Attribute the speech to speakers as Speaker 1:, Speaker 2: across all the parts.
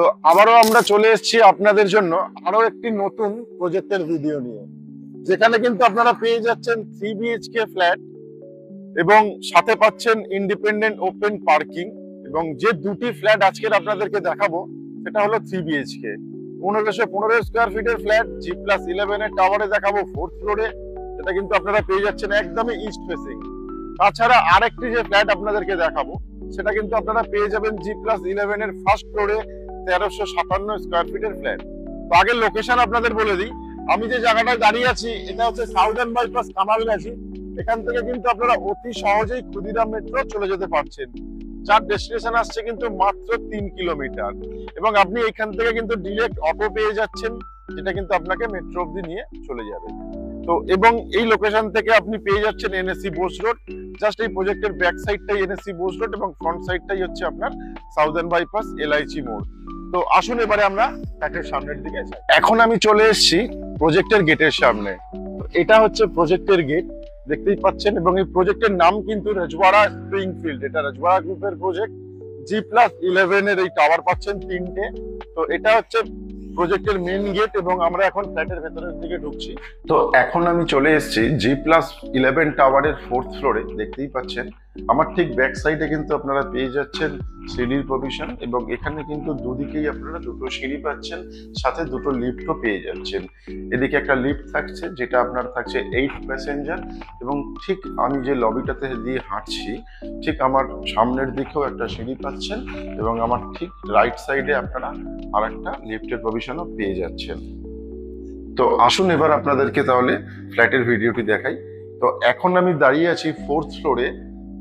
Speaker 1: তো আবারও আমরা চলে এসেছি আপনাদের জন্য আরো একটি নতুন প্রজেক্টের ভিডিও নিয়ে, যেখানে কিন্তু আপনারা পেয়ে যাচ্ছেন 3 বিএইচকে ফ্ল্যাট এবং সাথে পাচ্ছেন ইন্ডিপেন্ডেন্ট ওপেন পার্কিং। এবং যে দুটি ফ্ল্যাট আজকের আপনাদেরকে দেখাবো সেটা হলো 3 বিএইচকে 1515 স্কোয়ার ফিটের ফ্ল্যাট, G+11 এর টাওয়ারে দেখাবো 4th ফ্লোরে, সেটা কিন্তু আপনারা পেয়ে যাচ্ছেন একদমই ইস্ট ফেসিং। তাছাড়া আরেকটি যে ফ্ল্যাট আপনাদেরকে দেখাবো সেটা কিন্তু আপনারা পেয়ে যাবেন G+11 এর ফার্স্ট ফ্লোরে 1357 স্কোয়ার ফিটের ফ্ল্যাট। তো আগের লোকেশন আপনাদের বলে দিই, আমি যে জায়গাটায় দাঁড়িয়ে আছি এটা হচ্ছে সাউদার্ন বাইপাস কামালগাছি। এখান থেকে কিন্তু আপনারা অতি সহজেই ক্ষুদিরাম মেট্রো চলে যেতে পারছেন, যার ডেস্টিনেশন আসছে কিন্তু মাত্র 3 কিলোমিটার। এবং আপনি এখান থেকে কিন্তু ডিরেক্ট অটো পেয়ে যাচ্ছেন, যেটা কিন্তু আপনাকে মেট্রো অব্দি নিয়ে চলে যাবে। তো এবং এই লোকেশন থেকে আপনি পেয়ে যাচ্ছেন এনএসসি বোস রোড। জাস্ট এই প্রজেক্টের ব্যাক সাইডটাই এনএসসি বোস রোড এবং ফ্রন্ট সাইডটাই হচ্ছে আপনার সাউদার্ন বাইপাস এলআইচি মোড়। তো আসুন এবারে আমরা ফ্ল্যাটের সামনের দিকে যাই। এখন আমি চলে এসেছি প্রজেক্টের গেটের সামনে। এটা হচ্ছে প্রজেক্টের গেট, দেখতেই পাচ্ছেন। এবং এই প্রজেক্টের নাম কিন্তু রাজওয়াড়া স্প্রিংফিল্ড। এটা রাজওয়াড়া গ্রুপের প্রজেক্ট। G+11 এর এই টাওয়ার পাচ্ছেন 3টে। তো এটা হচ্ছে প্রজেক্টের মেইন গেট এবং আমরা এখন ফ্ল্যাটের ভেতরের দিকে ঢুকছি। তো এখন আমি চলে এসেছি G+11 টাওয়ারের 4th ফ্লোরে। দেখতেই পাচ্ছেন আমার ঠিক ব্যাক সাইডে কিন্তু আপনারা পেয়ে যাচ্ছেন সিঁড়ির প্রভিশন এবং এখানে কিন্তু দুদিকেই আপনারা দুটো সিঁড়ি পাচ্ছেন, সাথে দুটো লিফটও পেয়ে যাচ্ছেন। এদিকে একটা লিফট থাকছে যেটা আপনার থাকছে 8 প্যাসেঞ্জার এবং ঠিক আমি যে লবিটাতে দিয়ে হাঁটছি ঠিক আমার সামনের দিকেও একটা সিঁড়ি পাচ্ছেন এবং আমার ঠিক রাইট সাইডে আপনারা আর একটা লিফটের প্রভিশনও পেয়ে যাচ্ছেন। তো আসুন এবার আপনাদেরকে তাহলে ফ্ল্যাটের ভিডিওটি দেখাই। তো এখন আমি দাঁড়িয়ে আছি 4th ফ্লোরে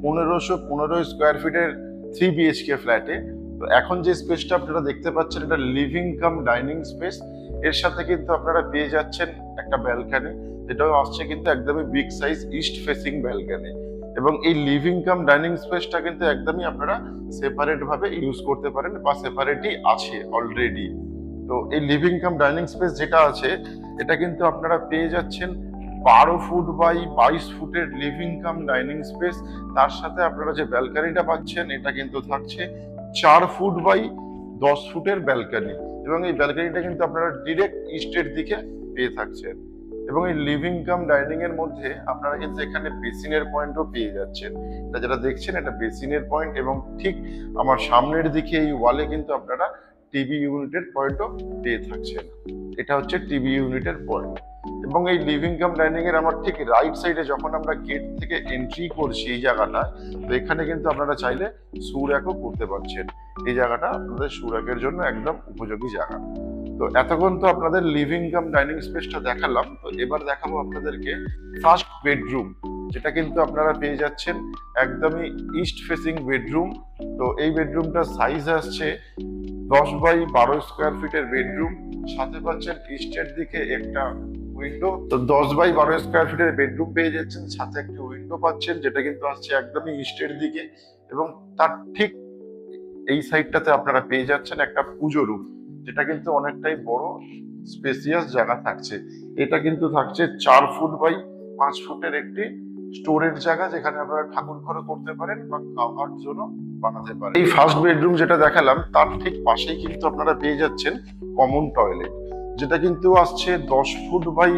Speaker 1: 1515 স্কোয়ার ফিটের 3 বিএইচকে ফ্ল্যাটে। তো এখন যে স্পেসটা আপনারা দেখতে পাচ্ছেন এটা লিভিং কাম ডাইনিং স্পেস। এর সাথে কিন্তু আপনারা পেয়ে যাচ্ছেন একটা ব্যালকনি, যেটাও আসছে কিন্তু একদমই big size east facing balcony. এবং এই লিভিং কাম ডাইনিং স্পেসটা কিন্তু একদমই আপনারা সেপারেট ভাবে ইউজ করতে পারেন বা সেপারেটই আছে অলরেডি। তো এই লিভিং কাম ডাইনিং স্পেস যেটা আছে এটা কিন্তু আপনারা পেয়ে যাচ্ছেন 12 ফুট বাই 22 ফুটের লিভিং কাম ডাইনিং স্পেস। তার সাথে আপনারা যে ব্যালকনিটা পাচ্ছেন এটা কিন্তু থাকছে 4 ফুট বাই 10 ফুটের ব্যালকনি এবং এই ব্যালকনিটা কিন্তু আপনারা ডিরেক্ট ইস্টের দিকে পেয়ে থাকছেন। এবং এই লিভিং কাম ডাইনিং এর মধ্যে আপনারা কিন্তু এখানে বেসিনের পয়েন্টও পেয়ে যাচ্ছেন। এটা যেটা দেখছেন এটা বেসিনের পয়েন্ট এবং ঠিক আমার সামনের দিকে এই ওয়ালে কিন্তু আপনারা টিভি ইউনিটের পয়েন্টও পেয়ে থাকছেন। এটা হচ্ছে টিভি ইউনিটের পয়েন্ট। এবং এই লিভিং কাম ডাইনিং এর আমার ঠিক রাইট সাইডে যখন আমরা গেট থেকে এন্ট্রি করছি এই জায়গাটায়, তো এখানে কিন্তু আপনারা চাইলে সুরাকও করতে পারছেন। এই জায়গাটা আপনাদের সুরাকের জন্য একদম উপযোগী জায়গা। তো এতক্ষণ তো আপনাদের লিভিং কাম ডাইনিং স্পেসটা দেখালাম। তো এবার দেখাবো আপনাদেরকে ফার্স্ট বেডরুম, যেটা কিন্তু আপনারা পেয়ে যাচ্ছেন একদমই ইস্ট ফেসিং বেডরুম। তো এই বেডরুমটার সাইজ আসছে 10 বাই 12 স্কোয়ার ফিটের বেডরুম। সাথে পাচ্ছেন ইস্টের দিকে একটা উইন্ডো। তো 10 বাই 12 স্কোয়ার ফিটের বেডরুম পেয়ে যাচ্ছেন, সাথে একটা উইন্ডো পাচ্ছেন যেটা কিন্তু আসছে একদমই ইস্টের দিকে। এবং তার ঠিক এই সাইডটাতে আপনারা পেয়ে যাচ্ছেন একটা পুজো রুম, যেটা কিন্তু অনেকটাই বড় স্পেসিয়াস জায়গা থাকছে। এটা কিন্তু থাকছে 4 ফুট বাই 5 ফুটের একটি স্টোরেজ জায়গা, যেখানে আপনারা ঠাকুর ঘর করতে পারেন বা খাওয়ার জন্য বানাতে পারেন। এই ফার্স্ট বেডরুম যেটা দেখালাম তার ঠিক পাশেই কিন্তু আপনারা পেয়ে যাচ্ছেন কমন টয়লেট, যেটা কিন্তু আসছে 10 ফুট বাই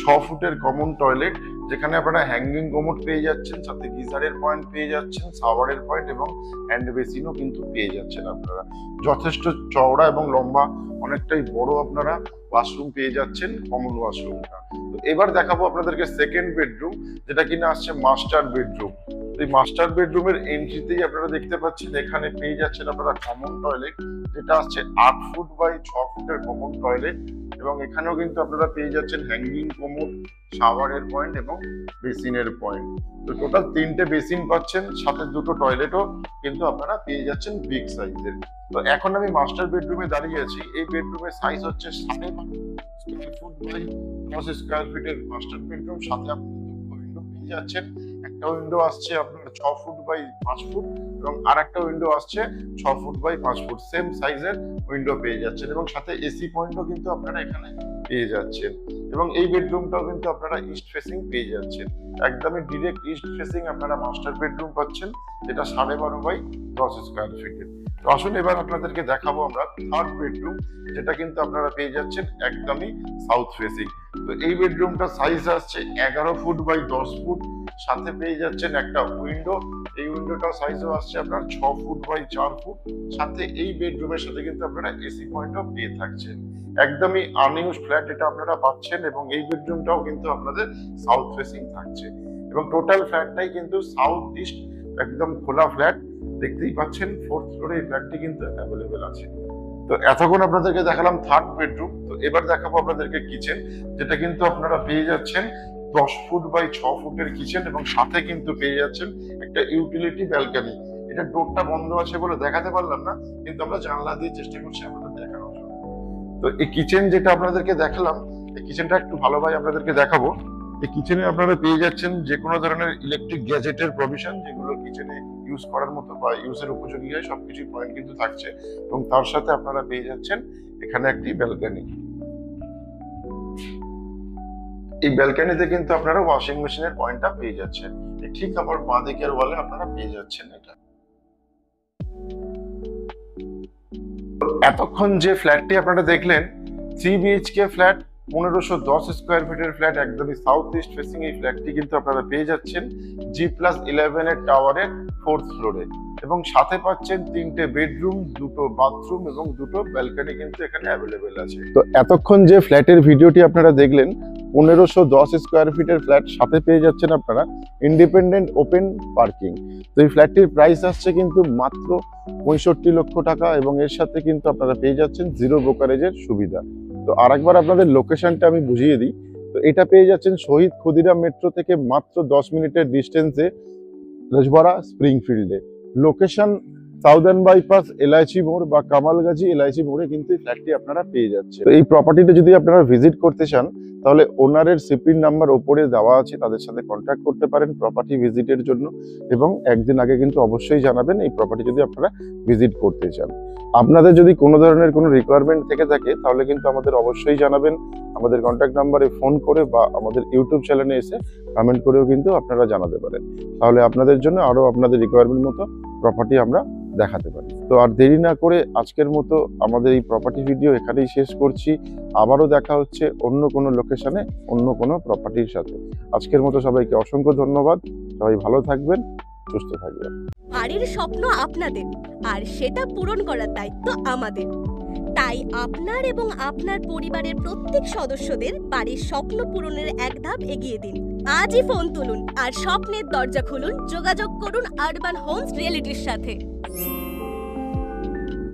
Speaker 1: 6 ফুটের কমন টয়লেট, যেখানে আপনারা হ্যাঙ্গিং কমোড পেয়ে যাচ্ছেন, সাথে গিজারের পয়েন্ট পেয়ে যাচ্ছেন, শাওয়ারের পয়েন্ট এবং হ্যান্ড বেসিনও কিন্তু পেয়ে যাচ্ছেন আপনারা। যথেষ্ট চওড়া এবং লম্বা অনেকটাই বড় আপনারা ওয়াশরুম পেয়ে যাচ্ছেন, কমন ওয়াশরুমটা। তো এবার দেখাবো আপনাদেরকে সেকেন্ড বেডরুম, যেটা কিনা আসছে মাস্টার বেডরুম। এই মাস্টার বেডরুমের এন্ট্রিতেই আপনারা দেখতে পাচ্ছেন এখানে পেয়ে যাচ্ছেন আপনারা কমন টয়লেট, যেটা আসছে 8 ফুট বাই 6 ফুটের কমন টয়লেট। এবং এখানেও কিন্তু আপনারা পেয়ে যাচ্ছেন হ্যাঙ্গিং কমোড, শাওয়ারের পয়েন্ট এবং বেসিনের পয়েন্ট। তো টোটাল 3টে বেসিন পাচ্ছেন, সাথে দুটো টয়লেটও কিন্তু আপনারা পেয়ে যাচ্ছেন বিগ সাইজের। তো এখন আমি মাস্টার বেডরুমে দাঁড়িয়ে আছি। এই বেডরুমের সাইজ হচ্ছে 12.5 ফুট বাই 10 স্কোয়ার ফিটের মাস্টার বেডরুম। সাথে আপনি দুটো উইন্ডো পেয়ে যাচ্ছেন। একটা উইন্ডো আসছে আপনার 6 ফুট বাই 5 ফুট এবং আর একটা উইন্ডো আসছে 6 ফুট বাই 5 ফুট, সেম সাইজের উইন্ডো পেয়ে যাচ্ছেন। এবং সাথে এসি পয়েন্টও কিন্তু আপনারা এখানে পেয়ে যাচ্ছেন। এবং এই বেডরুমটাও কিন্তু আপনারা ইস্ট ফেসিং পেয়ে যাচ্ছেন, একদমই ডিরেক্ট ইস্ট ফেসিং আপনারা মাস্টার বেডরুম পাচ্ছেন, যেটা 12.5 বাই 10 স্কোয়ার ফিটের। তো আসুন এবার আপনাদেরকে দেখাবো আমরা থার্ড বেডরুম, যেটা কিন্তু আপনারা পেয়ে যাচ্ছেন একদমই সাউথ ফেসিং। তো এই বেডরুমটা সাইজ আসছে 11 ফুট বাই 10 ফুট, সাথে পেয়ে যাচ্ছেন একটা উইন্ডো। এই উইন্ডোটাও সাইজও আসছে আপনার 6 ফুট বাই 4 ফুট। সাথে এই বেডরুমের সাথে কিন্তু আপনারা এসি পয়েন্টও পেয়ে থাকছেন। একদমই আনইউজ ফ্ল্যাট এটা আপনারা পাচ্ছেন, এবং এই বেডরুমটাও কিন্তু আপনাদের সাউথ ফেসিং থাকছে, এবং টোটাল ফ্ল্যাটটাই কিন্তু সাউথ ইস্ট একদম খোলা ফ্ল্যাট। দেখতেই পাচ্ছেন 4th ফ্লোরে এই ফ্ল্যাটটি কিন্তু অ্যাভেলেবেল আছে। তো এতক্ষণ আপনাদেরকে দেখালাম থার্ড বেডরুম। তো এবার দেখাবো আপনাদেরকে কিচেন, যেটা কিন্তু আপনারা পেয়ে যাচ্ছেন 10 ফুট বাই 6 ফুটের কিচেন, এবং সাথে কিন্তু পেয়ে যাচ্ছেন একটা ইউটিলিটি ব্যালকনি। এটা ডোরটা বন্ধ আছে বলে দেখাতে পারলাম না, কিন্তু আমরা জানলা দিয়ে চেষ্টা করছি আপনাদের দেখানোর জন্য। তো এই কিচেন যেটা আপনাদেরকে দেখালাম, এই কিচেনটা একটু ভালোভাবে আপনাদেরকে দেখাবো। এই কিচেনে আপনারা পেয়ে যাচ্ছেন যে কোনো ধরনের ইলেকট্রিক গ্যাজেটের প্রভিশন, যেগুলো কিচেনে ইউজ করার মতো বা ইউজের উপযোগী হয় সবকিছু পয়েন্ট কিন্তু থাকছে, এবং তার সাথে আপনারা পেয়ে যাচ্ছেন এখানে একটি ব্যালকনি। এই ব্যালকনিতে কিন্তু আপনারা ওয়াশিং মেশিনের পয়েন্টটা পেয়ে যাচ্ছেন। ঠিক আমার বাঁ দিকের ওয়ালে আপনারা পেয়ে যাচ্ছেন এটা। এতক্ষণ যে ফ্ল্যাটটি আপনারা দেখলেন 3 বিএইচকে ফ্ল্যাট, 1510 স্কোয়ার ফিটের ফ্ল্যাট, একদমই সাউথ ইস্ট ফেসিং এই ফ্ল্যাটটি কিন্তু আপনারা পেয়ে যাচ্ছেন G+11 এর টাওয়ারের 4th ফ্লোরে, এবং সাথে পাচ্ছেন 3টে বেডরুম, 2টো বাথরুম এবং 2টো ব্যালকনি কিন্তু এখানে অ্যাভেলেবেল আছে। তো এতক্ষণ যে ফ্ল্যাটের ভিডিওটি আপনারা দেখলেন 1510 স্কোয়ার ফিটের ফ্ল্যাট, সাথে পেয়ে যাচ্ছেন আপনারা ইন্ডিপেন্ডেন্ট ওপেন পার্কিং। তো এই ফ্ল্যাটটির প্রাইস আসছে কিন্তু মাত্র 65 লক্ষ টাকা, এবং এর সাথে কিন্তু আপনারা পেয়ে যাচ্ছেন জিরো ব্রোকারেজের সুবিধা। তো আরেকবার আপনাদের লোকেশনটা আমি বুঝিয়ে দিই। তো এটা পেয়ে যাচ্ছেন শহীদ ক্ষুদিরাম মেট্রো থেকে মাত্র 10 মিনিটের ডিস্টেন্সে রাজবাড়া স্প্রিংফিল্ডে। লোকেশন সাউদার্ন বাইপাস এলআইসি মোড় বা কামালগাজী এলআইসি মোড়ে কিন্তু এই ফ্ল্যাটটি আপনারা পেয়ে যাচ্ছেন। তো এই প্রপার্টিটা যদি আপনারা ভিজিট করতে চান, তাহলে ওনারের সিপির নাম্বার ওপরে দেওয়া আছে, তাদের সাথে কন্ট্যাক্ট করতে পারেন প্রপার্টি ভিজিটের জন্য, এবং একদিন আগে কিন্তু অবশ্যই জানাবেন এই প্রপার্টি যদি আপনারা ভিজিট করতে চান। আপনাদের যদি কোনো ধরনের কোনো রিকোয়ারমেন্ট থেকে থাকে, তাহলে কিন্তু আমাদের অবশ্যই জানাবেন, আমাদের কন্ট্যাক্ট নাম্বারে ফোন করে বা আমাদের ইউটিউব চ্যানেলে এসে কমেন্ট করেও কিন্তু আপনারা জানাতে পারেন। তাহলে আপনাদের জন্য আরো আপনাদের রিকোয়ারমেন্ট মতো প্রপার্টি আমরা দেখাতে পারি। তো আর দেরি না করে আজকের মতো আমাদের এই প্রপার্টি ভিডিও এখানেই শেষ করছি। আবারও দেখা হচ্ছে অন্য কোনো লোকেশনে অন্য কোনো প্রপার্টির সাথে। আজকের মতো সবাইকে অসংখ্য ধন্যবাদ। সবাই ভালো থাকবেন, সুস্থ থাকবেন।
Speaker 2: বাড়ির স্বপ্ন আপনাদের, আর সেটা পূরণ করার দায়িত্ব আমাদের। তাই আপনার এবং আপনার পরিবারের প্রত্যেক সদস্যদের বাড়ির স্বপ্ন পূরণের এক ধাপ এগিয়ে দিন। আজই ফোন তুলুন আর স্বপ্নের দরজা খুলুন। যোগাযোগ করুন আরবান হোমস রিয়েলিটির সাথে।